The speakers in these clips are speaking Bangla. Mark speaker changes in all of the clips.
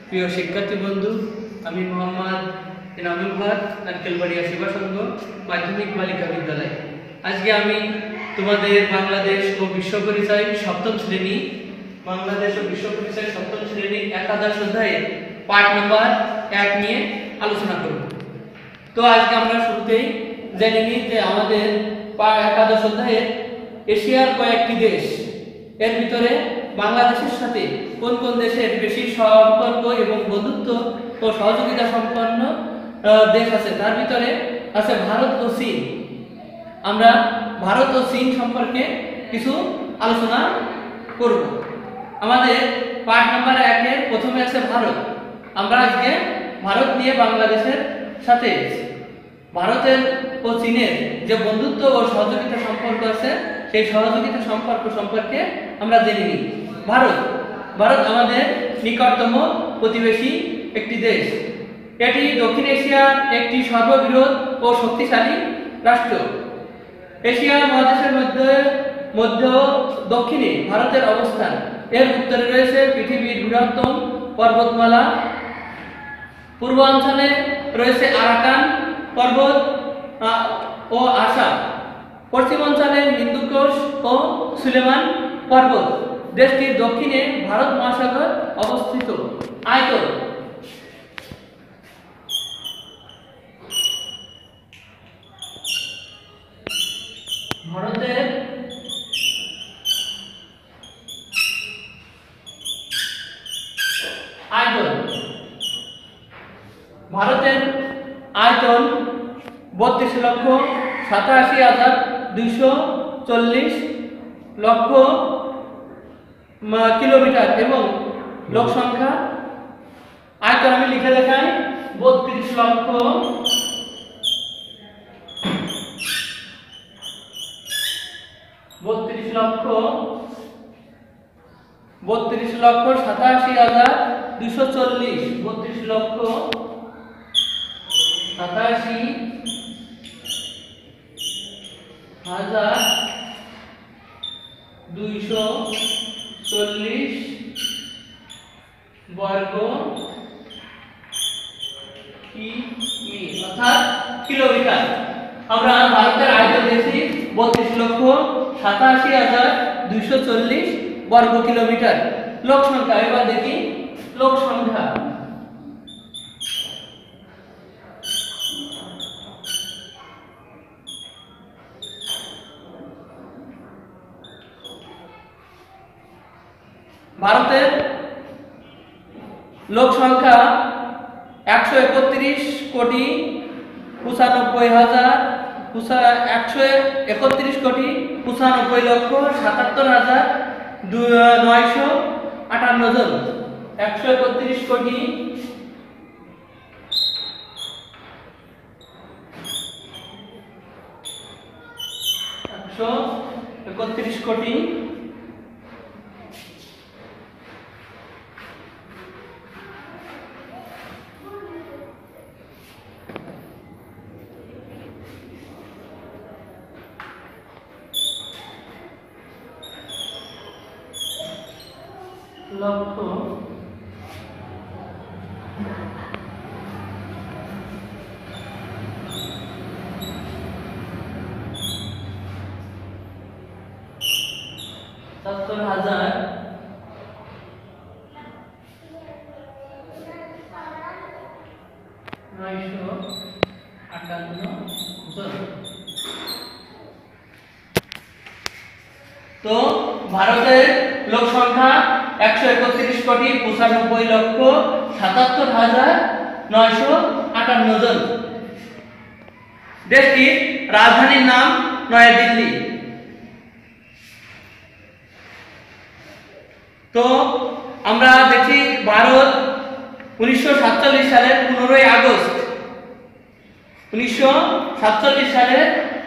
Speaker 1: প্রিয় শিক্ষার্থী বন্ধু, আমি মোহাম্মদ ইনামুল হক, নারকেলবাড়িয়া সেবা সংঘ মাধ্যমিক বালিকা বিদ্যালয়। আজকে আমি তোমাদের বাংলাদেশ ও বিশ্ব পরিচয় সপ্তম শ্রেণী একাদশ অধ্যায়ের পাঠ নাম্বার 1 নিয়ে আলোচনা করব। তো আজকে আমরা শুরুতেই জেনে নিই যে আমাদের একাদশ অধ্যায়ের এশিয়ার কয়েকটি দেশ, এর ভিতরে বাংলাদেশের সাথে কোন কোন দেশের বেশি সম্পর্ক এবং বন্ধুত্ব ও সহযোগিতা সম্পন্ন দেশ আছে, তার ভিতরে আছে ভারত ও চীন। আমরা ভারত ও চীন সম্পর্কে কিছু আলোচনা করব। আমাদের পাঠ নাম্বার 1 এর প্রথমে আছে ভারত। আমরা আজকে ভারত নিয়ে বাংলাদেশের সাথে ভারতের ও চীনের যে বন্ধুত্ব ও সহযোগিতা সম্পর্ক আছে, সেই সহযোগিতা সম্পর্ক সম্পর্কে আমরা জেনে নিই। ভারত আমাদের নিকটতম প্রতিবেশী একটি দেশ। এটি দক্ষিণ এশিয়ার একটি সর্ববৃহৎ ও শক্তিশালী রাষ্ট্র। এশিয়া মহাদেশের মধ্য দক্ষিণে ভারতের অবস্থান। এর উত্তরে রয়েছে পৃথিবীর বৃহত্তম পর্বতমালা, পূর্বাঞ্চলে রয়েছে আরাকান পর্বত ও আসাম, পশ্চিমাঞ্চলে হিন্দুকুশ ও সুলেমান পর্বত। দেশটির দক্ষিণে ভারত মহাসাগর অবস্থিত। আয়তন ভারতের আয়তন 32,87,240 লক্ষ কিলোমিটার এবং লোক সংখ্যা আয়তন আমি লিখে দেখাই 32,87,240 বর্গ কিমি অর্থাৎ কিলোমিটার। আমরা ভারতের আয়তন দেখি 32,87,240 বর্গ কিলোমিটার। লোক সংখ্যা, এবার দেখি লোক সংখ্যা। ভারতের লোক সংখ্যা 131,95,77,958 জন। 131 কোটি লক্ষ হাজার 958 জন। তো ভারতের লোক সংখ্যা 131,95,77,958 জন। দেশটির রাজধানীর নাম নয়াদিল্লি। তো আমরা দেখি ভারত 1947 সালের 15ই আগস্ট 1947 সালে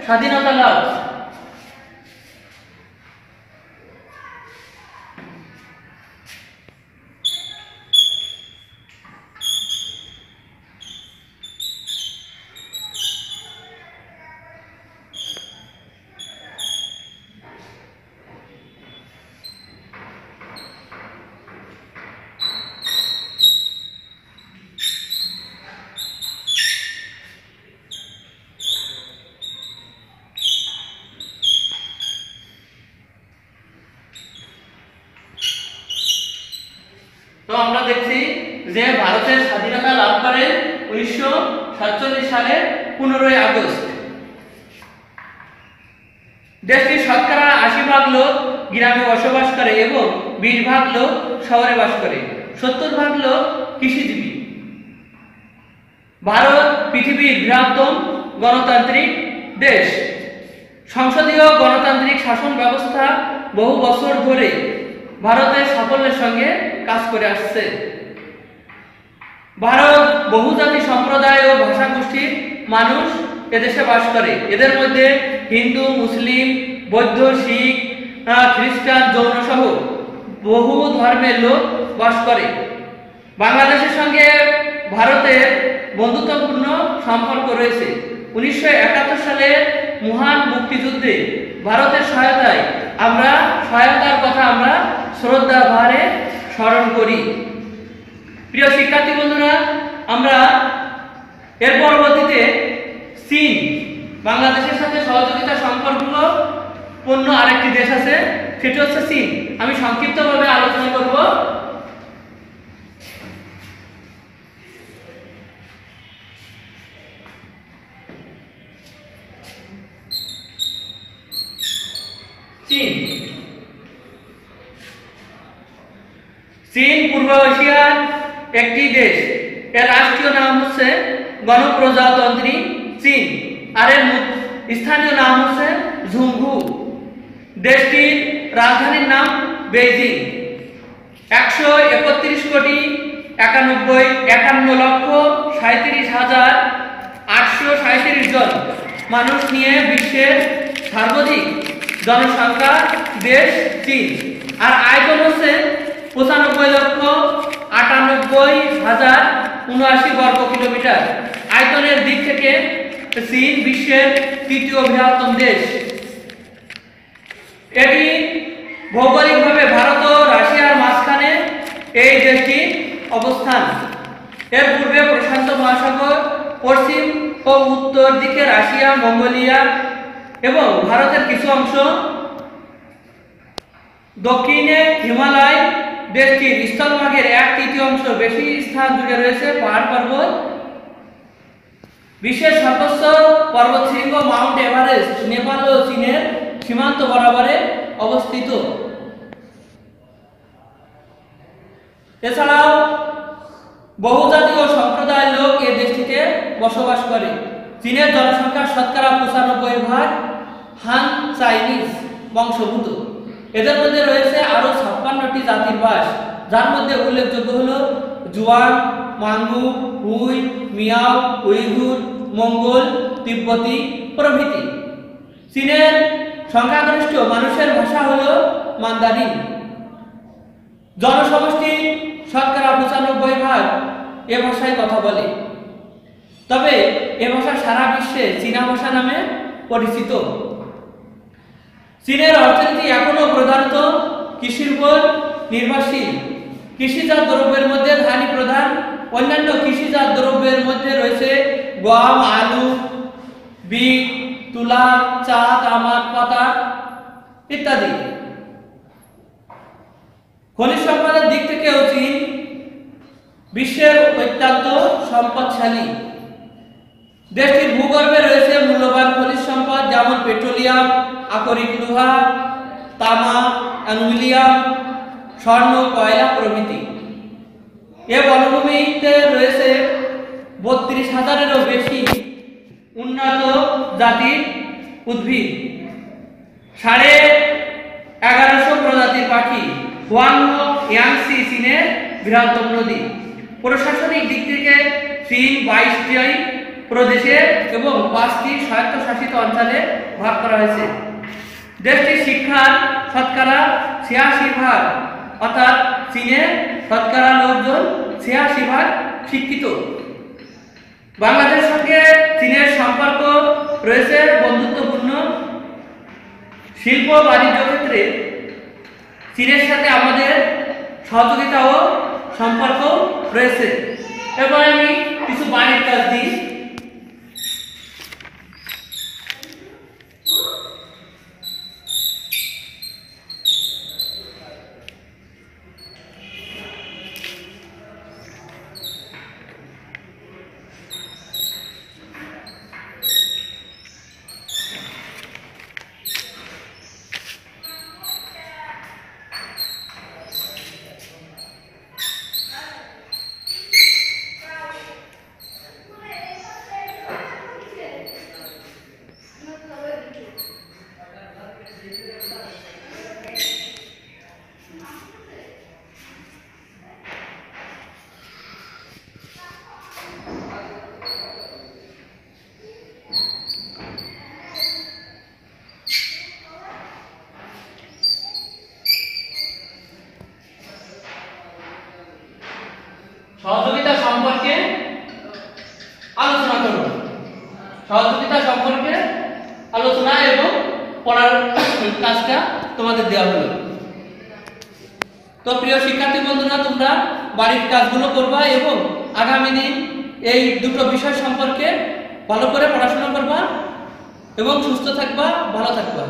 Speaker 1: স্বাধীনতা লাভ। তো আমরা দেখছি যে ভারতের স্বাধীনতা লাভ করে 1947 সালের 15ই আগস্ট। দেশটির শতকরা 80% লোক গ্রামে বসবাস করে এবং 20% লোক শহরে বাস করে, 70% লোক কৃষিজীবী। ভারত পৃথিবীর বৃহত্তম গণতান্ত্রিক দেশ। সংসদীয় গণতান্ত্রিক শাসন ব্যবস্থা বহু বছর ধরে ভারতের সাফল্যের সঙ্গে কাজ করে আসছে। ভারত বহুজাতি সম্প্রদায় ও ভাষাগোষ্ঠীর মানুষ এদেশে বাস করে। এদের মধ্যে হিন্দু, মুসলিম, বৌদ্ধ, শিখ, খ্রিস্টান, জৈন সহ বহু ধর্মের লোক বাস করে। বাংলাদেশের সঙ্গে ভারতের বন্ধুত্বপূর্ণ সম্পর্ক রয়েছে। 1971 সালের মহান মুক্তিযুদ্ধে ভারতের সহায়তার কথা আমরা শ্রদ্ধা ভরে স্মরণ করি। প্রিয় শিক্ষার্থী বন্ধুরা, আমরা এর পরবর্তীতে চীন, বাংলাদেশের সাথে সহযোগিতা সম্পর্কপূর্ণ আরেকটি দেশ আছে, সেটি হচ্ছে চীন। আমি সংক্ষিপ্তভাবে আলোচনা করব। চীন পূর্ব এশিয়ার একটি দেশ। এর রাষ্ট্রীয় নাম হচ্ছে গণপ্রজাতন্ত্রী চীন, আর এর স্থানীয় নাম হচ্ছে ঝুংঘু। দেশটির রাজধানীর নাম বেইজিং। 131,51,37,837 জন মানুষ নিয়ে বিশ্বের সর্বাধিক জনসংখ্যা দেশ চীন। আর আয়তন হচ্ছে 95,98,079 বর্গ কিলোমিটার। আয়তনের দিক থেকে চীন বিশ্বের তৃতীয় বৃহত্তম দেশ। এটি ভৌগোলিকভাবে ভারত ও রাশিয়ার মাঝখানে এই দেশটির অবস্থান। এর পূর্বে প্রশান্ত মহাসাগর, পশ্চিম ও উত্তর দিকে রাশিয়া, মঙ্গোলিয়া এবং ভারতের কিছু অংশ, দক্ষিণে হিমালয়। দেশটির স্থলভাগের 1/3 বেশি স্থান জুড়ে রয়েছে পাহাড় পর্বত। বিশ্বের সর্বোচ্চ পর্বতশৃঙ্গ মাউন্ট এভারেস্ট নেপাল ও চীনের সীমান্ত বরাবরে অবস্থিত। এছাড়াও বহুজাতি ও সম্প্রদায়ের লোক এই দেশটিতে বসবাস করে। চীনের জনসংখ্যার শতকরা 95% হান চাইনিজ বংশোদ্ভূত। এদের মধ্যে রয়েছে আরো 56টি জাতির বাস, যার মধ্যে উল্লেখযোগ্য হলো জুয়াং, মাঙ্গু, হুই, মিয়াও, উইঘুর, মঙ্গোল, তিব্বতী প্রভৃতি। চীনের সংখ্যাগরিষ্ঠ মানুষের ভাষা হলো মান্দারিন। জনসমষ্টির শতকরা 95% এ ভাষায় কথা বলে। তবে এ ভাষা সারা বিশ্বে চীনা ভাষা নামে পরিচিত। চীনের অর্থনীতি এখনো প্রধানত কৃষির উপর নির্ভরশীল। কৃষিজাত দ্রব্যের মধ্যে ধানই প্রধান। অন্যান্য কৃষিজাত দ্রব্যের মধ্যে রয়েছে গম, আলু, বিট, তুলা, চা, তামাক পাতা ইত্যাদি। খনিজ সম্পদের দিক থেকেও চীন বিশ্বের অত্যন্ত সম্পদশালী। দেশটির ভূগর্ভে রয়েছে মূল্যবান খনিজ সম্পদ, যেমন পেট্রোলিয়াম, আকরিক লোহা, তামা, অ্যালুমিনিয়াম, স্বর্ণ, কয়লা প্রভৃতি। এ বনভূমিতে রয়েছে 32,000-এরও বেশি উন্নত জাতির উদ্ভিদ, 1150 প্রজাতির পাখি। হুয়াংহো ইয়াংসি চীনের বৃহত্তম নদী। প্রশাসনিক দিক থেকে চীন 22টি প্রদেশে এবং 5টি স্বায়ত্তশাসিত অঞ্চলে ভাগ করা হয়েছে। দেশটির শিক্ষার শতকরা 86%, অর্থাৎ চীনের শতকরা লোকজন 86% শিক্ষিত। বাংলাদেশের সঙ্গে চীনের সম্পর্ক রয়েছে বন্ধুত্বপূর্ণ। শিল্প বাণিজ্য ক্ষেত্রে চীনের সাথে আমাদের সহযোগিতা ও সম্পর্ক রয়েছে। এরপর আমি কিছু বাণিজ্য কাজ দিই। সহযোগিতা সম্পর্কে আলোচনা করব। সহযোগিতা সম্পর্কে আলোচনা এবং পড়ার কাজটা তোমাদের দেওয়া হলো। তো প্রিয় শিক্ষার্থী বন্ধুরা, তোমরা বাড়ির কাজগুলো করবা এবং আগামী দিন এই দুটো বিষয় সম্পর্কে ভালো করে পড়াশোনা করবা এবং সুস্থ থাকবা, ভালো থাকবা।